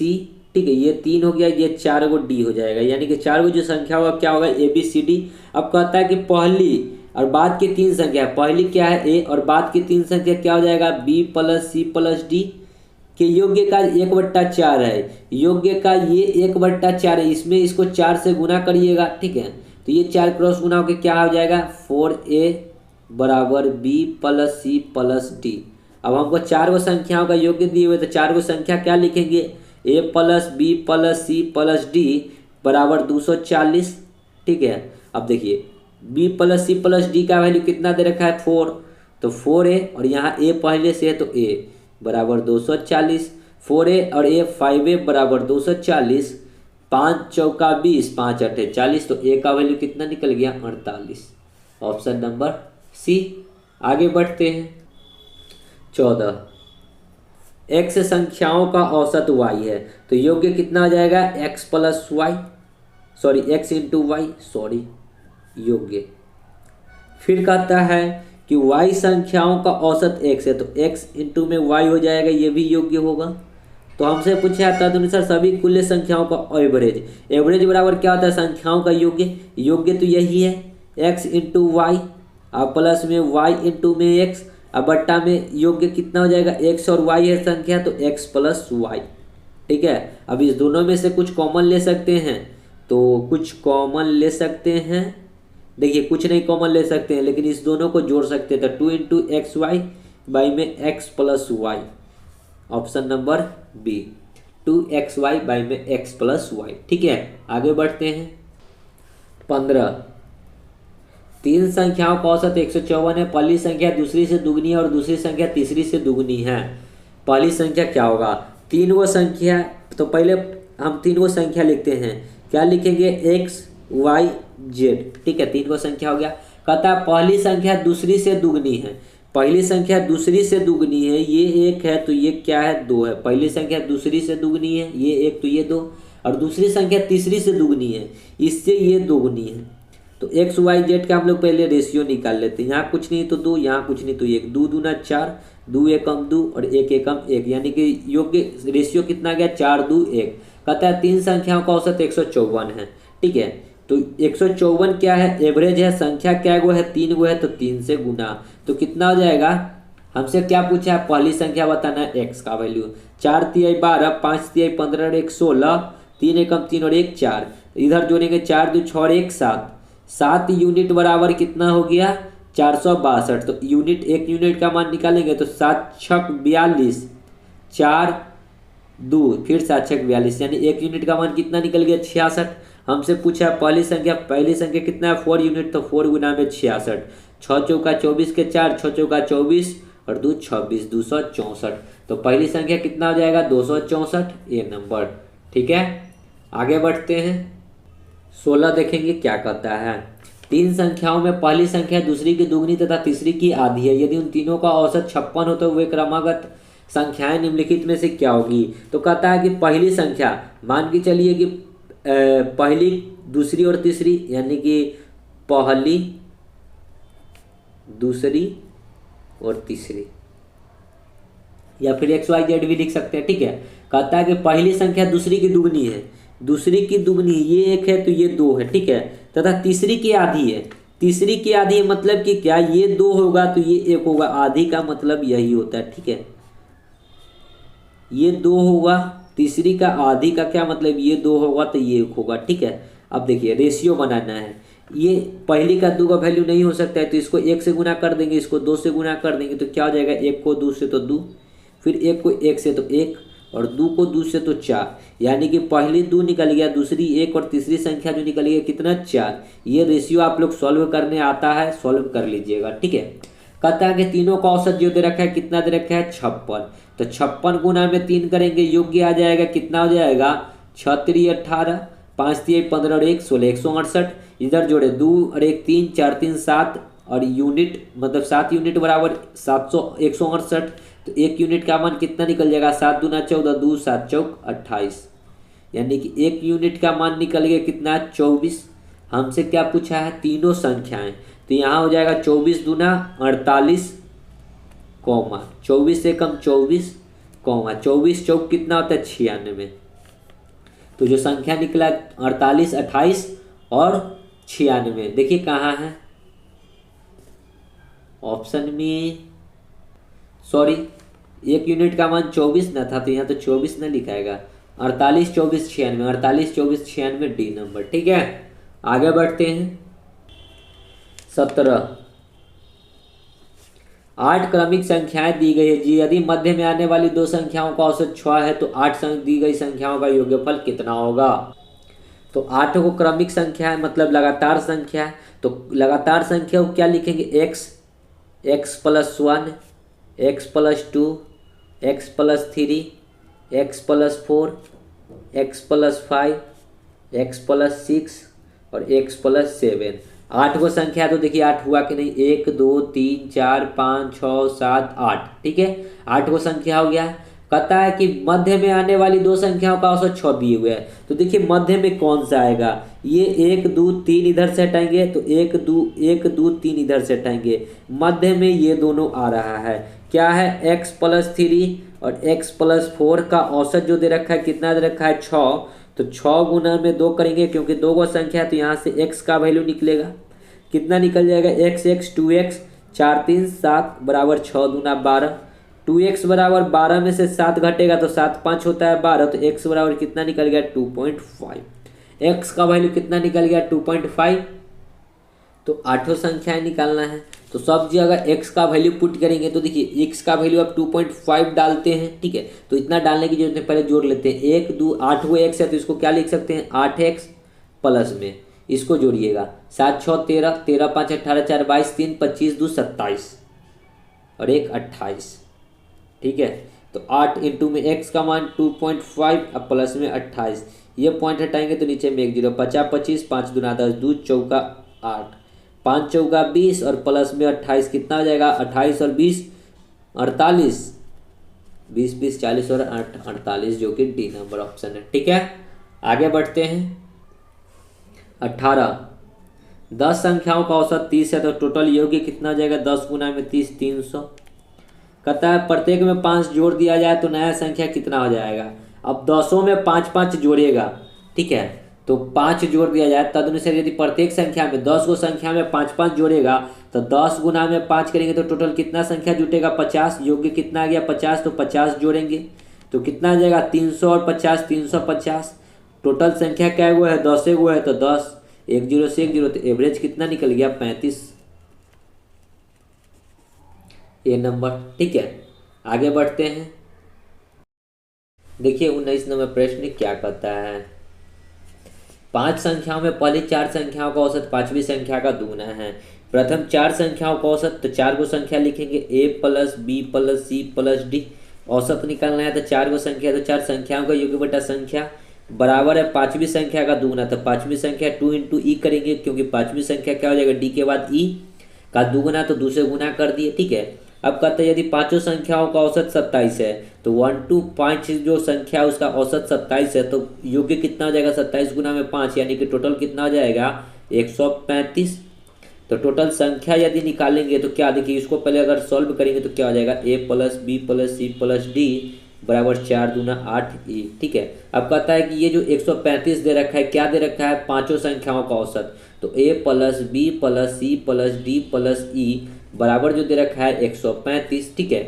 Speaker 1: ठीक है, ये 3 हो गया, ये 4 को D हो जाएगा, यानी कि 4 को जो संख्या होगा क्या होगा? ABCD। अब कहता है कि पहली और बाद की 3 संख्या, पहली क्या है A और बाद की 3 संख्या क्या हो जाएगा? B + C + D के योग्य का 1/4 है। योग्य का ये 1/4 है, इसमें इसको 4 से गुना करिएगा। ठीक है, तो ये 4 क्रॉस गुना होकर क्या हो जाएगा? 4A = B + C + D। अब हमको 4 वो संख्याओं का योग्य दिए हुए, तो 4 वो संख्या क्या लिखेंगे? A + B + C + D = 240। ठीक है, अब देखिए B + C + D का वैल्यू कितना दे रखा है? 4, तो 4A और यहाँ A पहले से है तो A = 240। 4A और A 5A = 240। 5 चौका 20, 5 अठे 40, तो A का वैल्यू कितना निकल गया? 48। Option number C. आगे बढ़ते हैं। 14 x संख्याओं का औसत y है, तो योग्य कितना हो जाएगा? x + y, sorry x × y, sorry योग्य। फिर कहता है कि y संख्याओं का औसत x है, तो x × में y हो जाएगा, ये भी योग्य होगा। तो हमसे पूछा है तदनुसार सभी कुल संख्याओं का एवरेज। एवरेज बराबर क्या होता है? संख्याओं का योग्य। योग्य तो यही है, x × y और प्लस में y × में x, अब बट्टा में योग्य कितना हो जाएगा? x और y है संख्या, तो x + y। ठीक है, अब इस दोनों में से कुछ कॉमन ले सकते हैं, तो कुछ कॉमन ले सकते हैं। देखिए कुछ नहीं कॉमन ले सकते हैं, लेकिन इस दोनों को जोड़ सकते हैं, तो 2 × xy बाई में x + y। Option number B, 2xy by में x + y। ठीक है, आगे बढ़ते हैं। 15 3 संख्याओं का औसत 154 है। पहली संख्या दूसरी से दुगनी है और दूसरी संख्या तीसरी से दुगनी है। पहली संख्या क्या होगा? 3 वो संख्या, तो पहले हम 3 वो संख्या लिखते हैं। क्या लिखेंगे? x y z। ठीक है, 3 वो संख्या हो गया। कहता है पहली संख्या दूसरी से दुगनी है। पहली संख्या दूसरी से दुगनी है, ये 1 है तो ये क्या है? 2 है। पहली संख्या दूसरी से दुगनी है, ये 1 तो ये 2, और दूसरी संख्या तीसरी से दुगनी है, इससे ये दोगुनी है। तो x y z का हम लोग पहले रेशियो निकाल लेते हैं। यहाँ कुछ नहीं तो 2, यहाँ कुछ नहीं तो 1, 2 दूना 4, 2 एकम 2 और 1 एकम 1, यानी कि योग्य रेशियो कितना गया? 4 2 1। कहता है 3 संख्याओं का औसत 154 है। ठीक है, तो 154 क्या है? एवरेज है। संख्या क्या गो है? 3 गो है, तो 3 से गुना, तो कितना हो जाएगा? हमसे क्या पूछा है? पहली संख्या बताना है x का वैल्यू। 4 तिहाई 12, 5 तिहाई 15 और 1 16, 3 एकम 3 और 1 4, इधर जोड़ेंगे 4 2 6 और 1 7। 7 यूनिट बराबर कितना हो गया? 462। तो यूनिट, 1 यूनिट का मान निकालेंगे तो 7 6 42, 4 2 फिर 7 6 42, यानी 1 यूनिट का मान कितना निकल गया? 66। हमसे पूछा पहली संख्या कितना है? 4 यूनिट, तो 4 गुना में 66, 6 चौका 24 के 4, 6 चौका 24 और 2 26, 264। तो पहली संख्या कितना हो जाएगा? 264, ये नंबर। ठीक है, आगे बढ़ते हैं। 16 देखेंगे क्या कहता है। 3 संख्याओं में पहली संख्या दूसरी की दुगनी तथा तीसरी की आधी है। यदि उन तीनों का औसत 56 हो तो वे क्रमागत संख्याएं निम्नलिखित में से क्या होगी? तो कहता है कि पहली संख्या, मान के चलिए कि पहली दूसरी और तीसरी, यानी कि पहली दूसरी और तीसरी, या फिर एक्स वाई जेड भी लिख सकते हैं। ठीक है, कहता है कि पहली संख्या दूसरी की दुगनी है, दूसरी की दुगनी ये 1 है तो ये 2 है। ठीक है, तथा तीसरी की आधी है। तीसरी की आधी है मतलब कि क्या? ये 2 होगा तो ये 1 होगा, आधी का मतलब यही होता है। ठीक है, ये 2 होगा, तीसरी का आधी का क्या मतलब? ये 2 होगा तो ये 1 होगा। ठीक है, अब देखिए रेशियो बनाना है। ये पहली का 2 का वैल्यू नहीं हो सकता है, तो इसको 1 से गुना कर देंगे, इसको 2 से गुना कर देंगे, तो क्या हो जाएगा? 1 को 2 से तो 2, फिर 1 को 1 से तो 1 और 2 को 2 से तो 4, यानी कि पहली 2 निकल गया, दूसरी 1 और तीसरी संख्या जो निकल गया कितना? 4। ये रेशियो आप लोग सॉल्व करने आता है, सॉल्व कर लीजिएगा। ठीक है, कहता है कि तीनों का औसत जो दे रखा है कितना दे रखा है? 56। तो 56 गुना में 3 करेंगे, योग्य आ जाएगा, कितना हो जाएगा 6 3 18, 5 3 15 और 1 16, 168। इधर जोड़े 2 और 1 3, 4 3 7 और यूनिट मतलब 7 यूनिट बराबर 700 168। तो 1 यूनिट का मान कितना निकल जाएगा 7 दूना 14, 2 7 चौक 28, यानी कि 1 यूनिट का मान निकल गया कितना 24। हमसे क्या पूछा है तीनों संख्याएं, तो यहाँ हो जाएगा 24 दूना 48 कॉमा 24 से कम 24 कॉमा 24 चौक कितना होता है 96। तो जो संख्या निकला 48 28 और 96, देखिए कहाँ है ऑप्शन में, सॉरी 1 यूनिट का मान 24 ना था तो यहाँ तो 24 ना लिखाएगा, 48 24 96, 48 24 96 डी नंबर। ठीक है, आगे बढ़ते हैं। 17 8 क्रमिक संख्याएं दी गई है जी, यदि मध्य में आने वाली दो संख्याओं का औसत 6 है तो 8 दी गई संख्याओं का योगफल कितना होगा। तो 8 को क्रमिक संख्या है मतलब लगातार संख्या है, तो लगातार संख्या को क्या लिखेंगे x plus 1, x plus 2, x plus 3, x plus 4, x plus 5, x plus 6 और x प्लस 7। 8 को संख्या तो देखिए 8 हुआ कि नहीं, 1 2 3 4 5 6 7 8। ठीक है, 8 को संख्या हो गया। कहता है कि मध्य में आने वाली दो संख्याओं का औसत 6 दिए हुए है, तो देखिए मध्य में कौन सा आएगा, ये 1 2 3 इधर से हटाएंगे तो 1 2 3 इधर से हटाएंगे, मध्य में ये दोनों आ रहा है, क्या है x प्लस 3 और x प्लस 4 का औसत जो दे रखा है कितना दे रखा है 6। तो 6 गुना में 2 करेंगे क्योंकि 2 को संख्या है तो यहाँ से x का वैल्यू निकलेगा, कितना निकल जाएगा x 2x 4 3 7 बराबर 6 दूना 12, 2x बराबर 12 में से 7 घटेगा तो 7 5 होता है 12, तो x बराबर कितना निकल गया 2.5, x का वैल्यू कितना निकल गया 2.5। तो 8 संख्याएं निकालना है, तो सब जगह x का वैल्यू पुट करेंगे, तो देखिए x का वैल्यू अब 2.5 डालते हैं। ठीक है, तो इतना डालने की जरूरत है, पहले जोड़ लेते हैं 1 2 8 को x है तो इसको क्या लिख सकते हैं 8x प्लस में इसको जोड़िएगा 7 6 13, 13 5 18, 4 22, 3 25 2 27 और 1 28। ठीक है, तो 8 इंटू में x का मान 2.5 अब प्लस में 28, ये पॉइंट हटाएंगे तो नीचे में 1 0, 50 25 5 दूना 10, 2 चौका 8, 5 चौका 20 और प्लस में 28 कितना हो जाएगा 28 और 20 48, 20 20 40 और 48 जो कि डी नंबर ऑप्शन है। ठीक है, आगे बढ़ते हैं। 18 10 संख्याओं का औसत 30 है तो टोटल योग्य कितना हो जाएगा 10 गुना में 30 300। कहता है प्रत्येक में 5 जोड़ दिया जाए तो नया संख्या कितना हो जाएगा। अब 10 में 5 5 जोड़ेगा, ठीक है, तो 5 जोड़ दिया जाए, तदनुसार यदि प्रत्येक संख्या में 10 को संख्या में 5 5 जोड़ेगा तो 10 गुना में 5 करेंगे तो टोटल कितना संख्या जुटेगा 50, योग्य कितना आ गया 50, तो 50 जोड़ेंगे तो कितना आ जाएगा 300 और 50 350। टोटल संख्या क्या हुआ है 10 हुआ है तो 10, 1 0 से 1 0, तो एवरेज कितना निकल गया 35 ये नंबर। ठीक है, आगे बढ़ते हैं। देखिए 19 नंबर प्रश्न क्या कहता है, 5 संख्याओं में पहली 4 संख्याओं का औसत 5वीं संख्या का दुगना है। प्रथम 4 संख्याओं का औसत, तो 4 को संख्या लिखेंगे a plus B plus C plus D, औसत निकालना है तो 4 को संख्या, तो 4 संख्याओं का योग बटा संख्या बराबर है 5वीं संख्या का दुगना, तो 5वीं संख्या 2 इंटू ई करेंगे क्योंकि 5वीं संख्या क्या हो जाएगा डी के बाद ई का दुगना, तो 2 से गुना कर दिए। ठीक है, अब कहते हैं यदि पांचों संख्याओं का औसत 27 है तो 1 to 5 जो संख्या उसका औसत 27 है तो योग्य कितना हो जाएगा 27 गुना में 5, यानी कि टोटल कितना हो जाएगा 135। तो टोटल संख्या यदि निकालेंगे तो क्या देखिए, इसको पहले अगर सॉल्व करेंगे तो क्या हो जाएगा a plus B plus C plus D बराबर 4 दूना 8 ई। ठीक है, अब कहता है कि ये जो 135 दे रखा है क्या दे रखा है पांचों संख्याओं का औसत, तो a plus B plus C plus d plus e बराबर जो दे रखा है 135। ठीक है,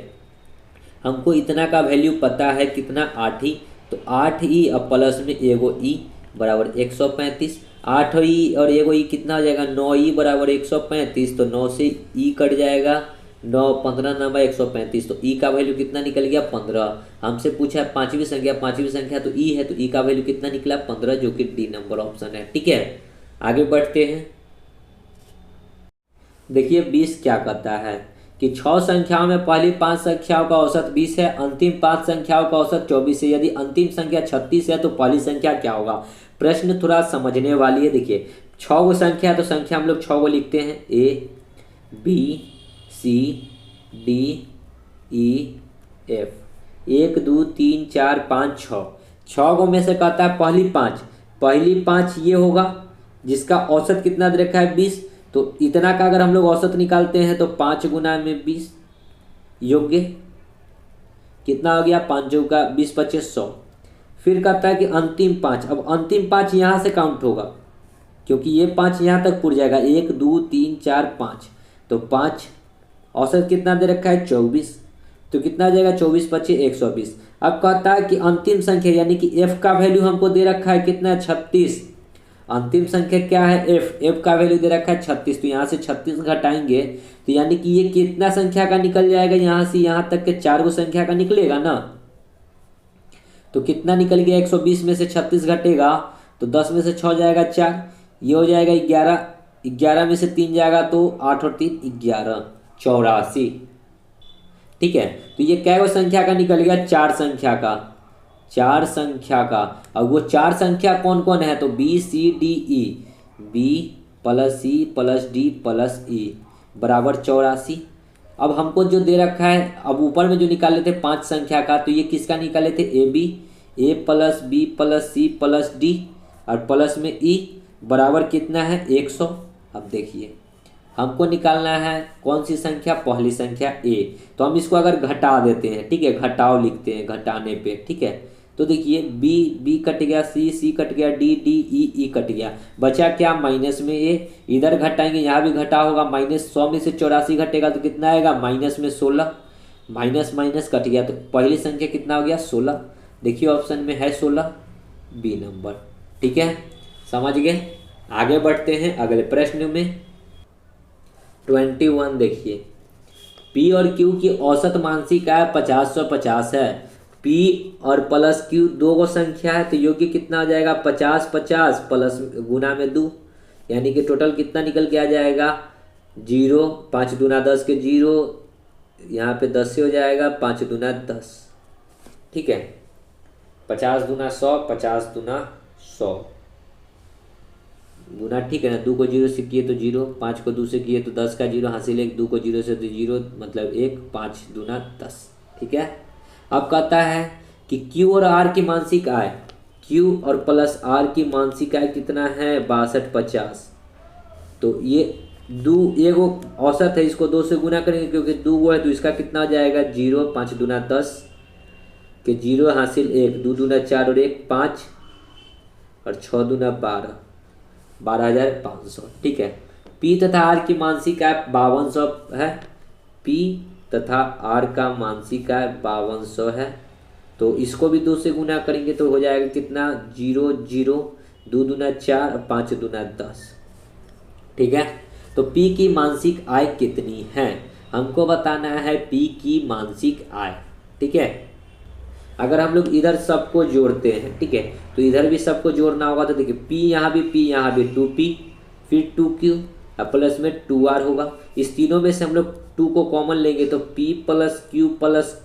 Speaker 1: हमको इतना का वैल्यू पता है कितना 8 ही, तो 8 ई अब प्लस में एगो ई बराबर 135, 8 ई और एगो ई कितना हो जाएगा 9 ई बराबर 135, तो 9 से ई कट जाएगा 9 15 नंबर 135, तो ई का वैल्यू कितना निकल गया 15। हमसे पूछा है पांचवी संख्या तो ई है, तो ई का वैल्यू कितना निकला 15 जो कि डी नंबर ऑप्शन है। ठीक है, आगे बढ़ते हैं। देखिए 20 क्या कहता है, कि 6 संख्याओं में पहली 5 संख्याओं का औसत 20 है, अंतिम 5 संख्याओं का औसत 24 है। यदि अंतिम संख्या 36 है तो पहली संख्या क्या होगा। प्रश्न थोड़ा समझने वाली है। देखिए 6 गो संख्या है तो संख्या हम लोग 6 गो लिखते हैं, A B C D E F, 1 2 3 4 5 6। 6 गो में से कहता है पहली पाँच ये होगा जिसका औसत कितना दे रखा है 20। तो इतना का अगर हम लोग औसत निकालते हैं तो 5 गुना में 20 योग्य कितना हो गया, 5 का 20 25 100। फिर कहता है कि अंतिम 5, अब अंतिम 5 यहाँ से काउंट होगा क्योंकि ये 5 यहाँ तक पुर जाएगा, 1 2 3 4 5। तो 5 औसत कितना दे रखा है 24, तो कितना आ जाएगा 24 25 120। अब कहता है कि अंतिम संख्या यानी कि f का वैल्यू हमको दे रखा है कितना है 36। अंतिम संख्या क्या है f का वैल्यू दे रखा है 36। तो यहाँ से 36 घटाएंगे तो यानी कि ये कितना संख्या का निकल जाएगा, यहाँ से यहाँ तक के 4 गो संख्या का निकलेगा ना। तो कितना निकल गया 120 में से 36 घटेगा तो 10 में से 6 जाएगा 4, ये हो जाएगा 11, 11 में से 3 जाएगा तो 8 और 3 11, 84। ठीक है, तो ये कै गो संख्या का निकल गया, 4 संख्या का, 4 संख्या का। अब वो 4 संख्या कौन कौन है तो b C D e, b plus सी प्लस डी प्लस ई बराबर 84। अब हमको जो दे रखा है, अब ऊपर में जो निकाले थे 5 संख्या का, तो ये किसका निकाले थे A B, A plus B plus C plus D और प्लस में ई बराबर कितना है 100। अब देखिए हमको निकालना है कौन सी संख्या, पहली संख्या ए। तो हम इसको अगर घटा देते हैं, ठीक है, घटाव लिखते हैं घटाने पे, ठीक है। तो देखिए बी कट गया, सी कट गया, डी ई कट गया, बचा क्या माइनस में ए। इधर घटाएंगे यहाँ भी घटा होगा, -100 में से 84 घटेगा तो कितना आएगा माइनस में 16, माइनस माइनस कट गया तो पहली संख्या कितना हो गया 16। देखिए ऑप्शन में है 16 बी नंबर। ठीक है, समझ गए। आगे बढ़ते हैं अगले प्रश्न में 21। देखिए P और Q की औसत मानसिक आय 50 है। P और प्लस Q दो गो संख्या है तो योग्य कितना आ जाएगा 50 50 प्लस गुना में 2, यानी कि टोटल कितना निकल के आ जाएगा 0, 5 दूना 10 के 0, यहाँ पे 10 से हो जाएगा 5 दूना 10। ठीक है, 50 दूना 100, 50 दूना 100 गुना, ठीक है ना। 2 को 0 से किए तो 0, 5 को 2 से किए तो 10 का 0 हासिल 1, 2 को 0 से तो 0 मतलब 1, 5 दूना 10। ठीक है, अब कहता है कि Q और R की मानसिक आय, Q और प्लस R की मानसिक आय कितना है 62 50। तो ये एगो औसत है, इसको 2 से गुना करेंगे क्योंकि 2 गो है तो इसका कितना आ जाएगा 0, 5 दूना 10 के 0 हासिल 1, 2 दूना 4 और 1 5 और 6 दूना 12, 12,500। ठीक है, P तथा R की मानसिक आय 5200 है, P तथा R का मानसिक आय 5200 है। तो इसको भी 2 से गुना करेंगे तो हो जाएगा कितना 0 0, 2 दूना 4 और 5 दूना 10। ठीक है, तो P की मानसिक आय कितनी है हमको बताना है, P की मानसिक आय। ठीक है, अगर हम लोग इधर सबको जोड़ते हैं, ठीक है, तो इधर भी सबको जोड़ना होगा। तो देखिए P यहाँ भी 2P फिर 2Q और प्लस में 2R होगा। इस तीनों में से हम लोग 2 को कॉमन लेंगे तो P plus Q plus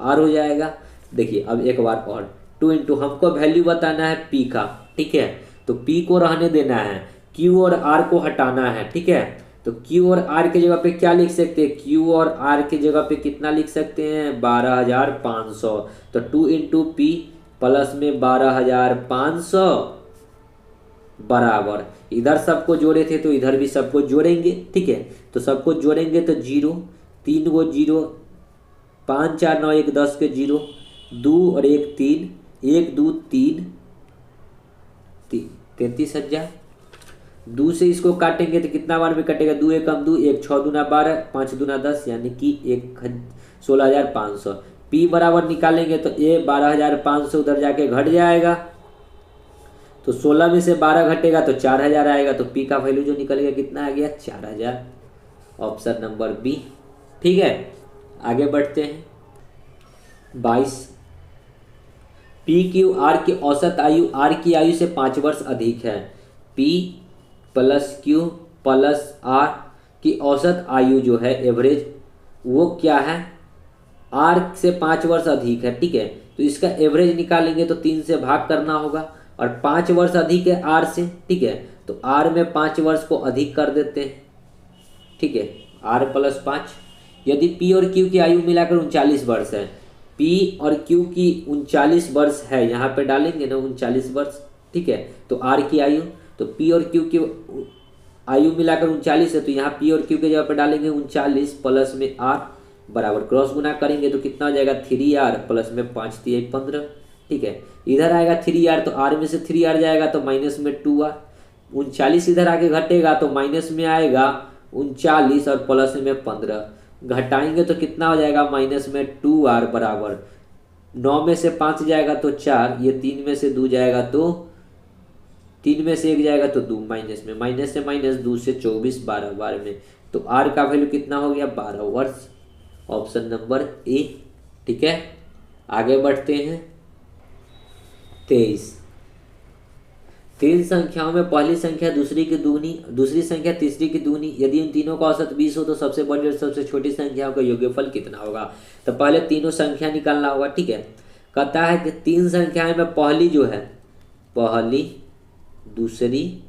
Speaker 1: R हो जाएगा। देखिए अब एक बार और 2 इंटू, हमको वैल्यू बताना है P का। ठीक है, तो P को रहने देना है, Q और R को हटाना है। ठीक है, तो Q और R के जगह पे क्या लिख सकते हैं, Q और R के जगह पे कितना लिख सकते हैं 12,500। तो 2 इंटू P प्लस में 12,500 बराबर, इधर सबको जोड़े थे तो इधर भी सबको जोड़ेंगे। ठीक है, तो सबको जोड़ेंगे तो 0, 3 गो 0, 5 4 9 1 10 के 0, 2 और 1 3, 1 2 3 33,000। 2 से इसको काटेंगे तो कितना बार में कटेगा, 2 1 कम 2 1, 6 दूना 12, 5 दूना 10 यानी कि 16,500। P बराबर निकालेंगे तो A 12,500 उधर जाके घट जाएगा, तो 16 में से 12 घटेगा तो 4,000 आएगा। तो P का वैल्यू जो निकल गया कितना आ गया 4,000, ऑप्शन नंबर बी। ठीक है, आगे बढ़ते हैं 22। P Q R की औसत आयु R की आयु से 5 वर्ष अधिक है। P plus Q plus R की औसत आयु जो है एवरेज वो क्या है, आर से 5 वर्ष अधिक है, ठीक है। तो इसका एवरेज निकालेंगे तो 3 से भाग करना होगा, और 5 वर्ष अधिक है आर से, ठीक है। तो आर में 5 वर्ष को अधिक कर देते हैं, ठीक है, आर प्लस 5। यदि पी और क्यू की आयु मिलाकर 39 वर्ष है, पी और क्यू की 39 वर्ष है, यहाँ पे डालेंगे ना 39 वर्ष, ठीक है। तो आर की आयु, तो पी और क्यू की आयु मिलाकर 39 है, तो यहाँ पी और क्यू के जगह पे डालेंगे 39 प्लस में आर बराबर क्रॉस गुना करेंगे तो कितना हो जाएगा 3r प्लस में 5 3 15, ठीक है। इधर आएगा 3r तो r में से 3r जाएगा तो माइनस में 2r, 39 इधर आके घटेगा तो माइनस में आएगा 39 और प्लस में 15, घटाएंगे तो कितना हो जाएगा माइनस में 2r बराबर 9 में से 5 जाएगा तो 4, ये 3 में से 2 जाएगा तो 3 में से 1 जाएगा तो 2, माइनस में माइनस से माइनस 2 से 24 12 12 में, तो r का वैल्यू कितना हो गया 12 वर्ष, ऑप्शन नंबर ए, ठीक है। आगे बढ़ते हैं 23। तीन संख्याओं में पहली संख्या दूसरी की दुगनी, दूसरी संख्या तीसरी की दुगनी, यदि उन तीनों का औसत 20 हो तो सबसे बड़ी और सबसे छोटी संख्याओं का योगफल कितना होगा। तो पहले तीनों संख्या निकालना होगा, ठीक है। कहता है कि तीन संख्याएं में पहली जो है, पहली दूसरी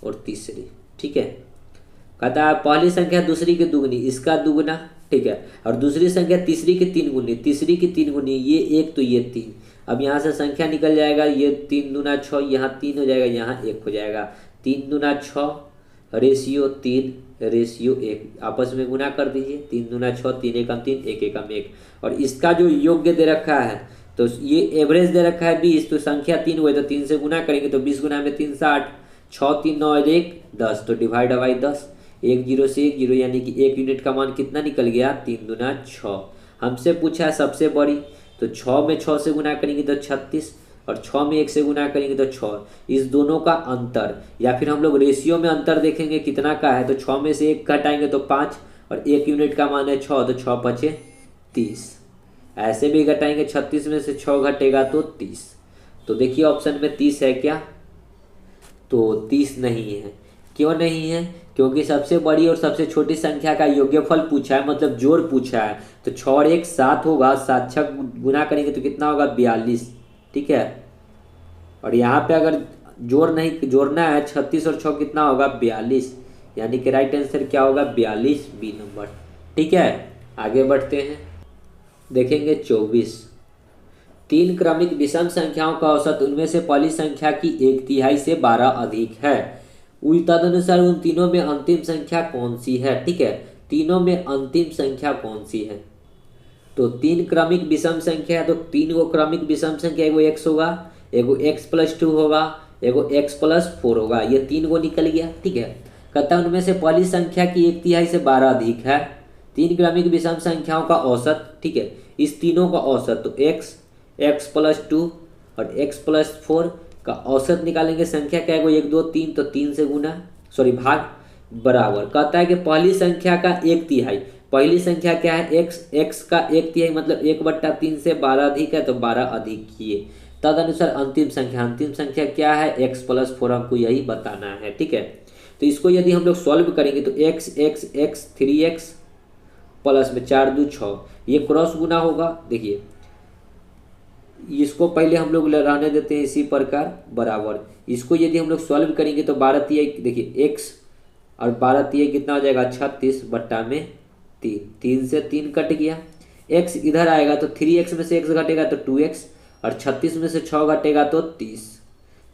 Speaker 1: और तीसरी, ठीक है। कहता है पहली संख्या दूसरी की दुगनी, इसका दुगना, ठीक है। और दूसरी संख्या तीसरी की 3 गुनी, तीसरी की 3 गुनी, ये 1 तो ये 3। अब यहाँ से संख्या निकल जाएगा, ये 3 दूना 6, यहाँ 3 हो जाएगा, यहाँ 1 हो जाएगा, 3 दूना 6 रेशियो 3 रेशियो 1, आपस में गुना कर दीजिए, 3 दूना 6 3 एकम 3 1 एकम 1। और इसका जो योग्य दे रखा है, तो ये एवरेज दे रखा है 20, तो संख्या 3 हुए तो 3 से गुना करेंगे तो 20 गुना में 3 60, 6 3 9 और 1 10, तो डिवाइड बाई 10, 1 0 से 1 0, यानी कि 1 यूनिट का मान कितना निकल गया 3 दूना 6। हमसे पूछा है सबसे बड़ी, तो 6 में 6 से गुना करेंगे तो 36, और 6 में 1 से गुना करेंगे तो 6। इस दोनों का अंतर, या फिर हम लोग रेशियो में अंतर देखेंगे कितना का है, तो 6 में से 1 घटाएंगे तो 5, और 1 यूनिट का मान है 6, तो 6 5 30। ऐसे भी घटाएंगे, 36 में से 6 घटेगा तो 30। तो देखिए ऑप्शन में 30 है क्या, तो 30 नहीं है। क्यों नहीं है, क्योंकि सबसे बड़ी और सबसे छोटी संख्या का योग्यफल पूछा है, मतलब जोड़ पूछा है। तो 6 और 1 7 होगा, 7 6 गुना करेंगे तो कितना होगा 42, ठीक है। और यहाँ पे अगर जोड़ नहीं जोड़ना है, 36 और 6 कितना होगा 42, यानी कि राइट आंसर क्या होगा 42 बी नंबर, ठीक है। आगे बढ़ते हैं, देखेंगे 24। तीन क्रमिक विषम संख्याओं का औसत उनमें से पहली संख्या की 1/3 से 12 अधिक है, तदनुसार उन तीनों में अंतिम संख्या कौन सी है, ठीक है। तीनों में अंतिम संख्या कौन सी है, तो तीन क्रमिक विषम संख्या है, तो 3 गो क्रमिक विषम संख्या, एगो x होगा, एगो x+2 होगा, एगो x+4 होगा, ये 3 गो निकल गया, ठीक है। कहता है उनमें से पहली संख्या की 1/3 से 12 अधिक है, तीन क्रमिक विषम संख्याओं का औसत, ठीक है। इस तीनों का औसत, तो x x+2 और x+4 का औसत निकालेंगे। संख्या क्या है, 1 2 3, तो 3 से गुना भाग बराबर। कहता है कि पहली संख्या का 1/3, पहली संख्या क्या है x का 1/3 मतलब 1/3 से 12 अधिक है, तो 12 अधिक किए। तदनुसार अंतिम संख्या क्या है x+4, हमको यही बताना है, ठीक है। तो इसको यदि हम लोग सॉल्व करेंगे तो x 3x प्लस में 4 2 6, ये क्रॉस गुना होगा। देखिए इसको पहले हम लोग रहने देते हैं इसी प्रकार बराबर। इसको यदि हम लोग सॉल्व करेंगे तो 12 3 देखिए x और 12 3 कितना हो जाएगा 36 बट्टा में 3, 3 से 3 कट गया। x इधर आएगा तो 3x में से x घटेगा तो 2x, और 36 में से 6 घटेगा तो 30,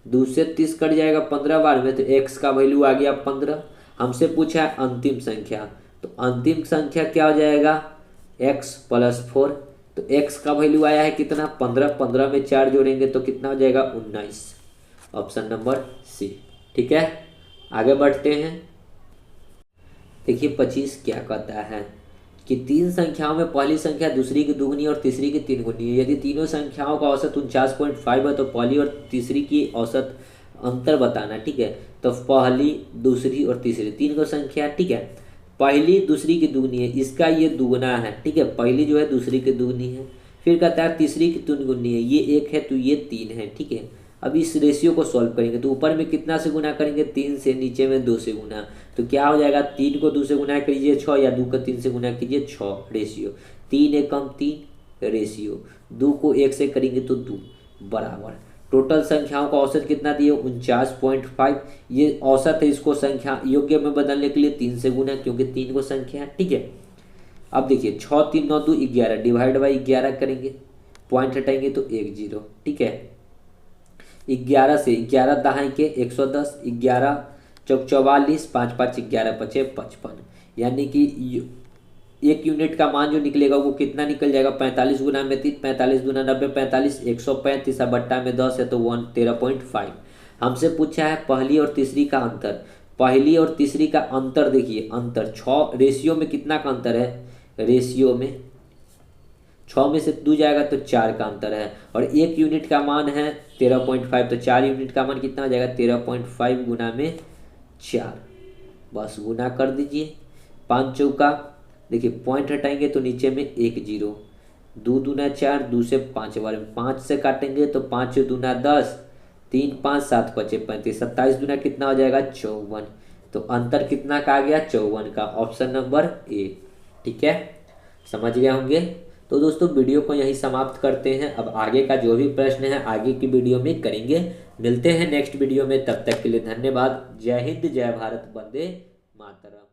Speaker 1: 2 से 30 कट जाएगा 15 बार में, तो x का वैल्यू आ गया 15। हमसे पूछा है अंतिम संख्या, तो अंतिम संख्या क्या हो जाएगा x+4, तो x का वैल्यू आया है कितना 15, 15 में 4 जोड़ेंगे तो कितना हो जाएगा 19, ऑप्शन नंबर सी, ठीक है। आगे बढ़ते हैं, देखिए 25 क्या कहता है कि तीन संख्याओं में पहली संख्या दूसरी की दुगनी और तीसरी की 3 गुनी है, यदि तीनों संख्याओं का औसत 49.5 है तो पहली और तीसरी की औसत अंतर बताना, ठीक है। तो पहली दूसरी और तीसरी 3 को संख्या, ठीक है। पहली दूसरी की दुगनी है, इसका ये दुगना है, ठीक है। पहली जो है दूसरी की दुगनी है, फिर कहता है तीसरी की 3 गुनी है, ये 1 है तो ये 3 है, ठीक है। अब इस रेशियो को सॉल्व करेंगे तो ऊपर में कितना से गुना करेंगे 3 से, नीचे में 2 से गुना, तो क्या हो जाएगा 3 को 2 से गुना कीजिए 6, या 2 को 3 से गुना कीजिए 6 रेशियो, 3 एकम 3 रेशियो, 2 को 1 से करेंगे तो 2 बराबर टोटल संख्याओं का औसत कितना दिए 49.5। ये औसत है, इसको संख्या योग्य में बदलने के लिए 3 से गुना, क्योंकि 3 को संख्या है, ठीक है। अब देखिए 6 3 9 2 11 डिवाइड बाई 11 करेंगे, पॉइंट हटाएंगे तो 1 0, ठीक है। 11 से 11 दहाई के 110, 11 चौक 44, 5 5 11 5 55, यानी कि 1 यूनिट का मान जो निकलेगा वो कितना निकल जाएगा 45 गुना में 3, 45 गुना 90 45, 135 बट्टा में 10 है तो 13.5। हमसे पूछा है पहली और तीसरी का अंतर। पहली और तीसरी का अंतर देखिए, अंतर 6 रेशियो में कितना का अंतर है, रेशियो में 6 में से 2 जाएगा तो 4 का अंतर है, और 1 यूनिट का मान है 13.5, तो 4 यूनिट का मान कितना हो जाएगा 13.5 गुना में 4, बस गुना कर दीजिए। 5 चौका देखिए पॉइंट हटाएंगे तो नीचे में 1 0, 2 दूना 4, 2 से 5 बार में 5 से काटेंगे तो 5 दूना 10, 3 5 7 5 35, 27 दूना कितना हो जाएगा 54, तो अंतर कितना का आ गया 54 का, ऑप्शन नंबर ए, ठीक है, समझ गए होंगे। तो दोस्तों वीडियो को यहीं समाप्त करते हैं, अब आगे का जो भी प्रश्न है आगे की वीडियो में करेंगे। मिलते हैं नेक्स्ट वीडियो में, तब तक के लिए धन्यवाद। जय हिंद, जय भारत, वंदे मातरम।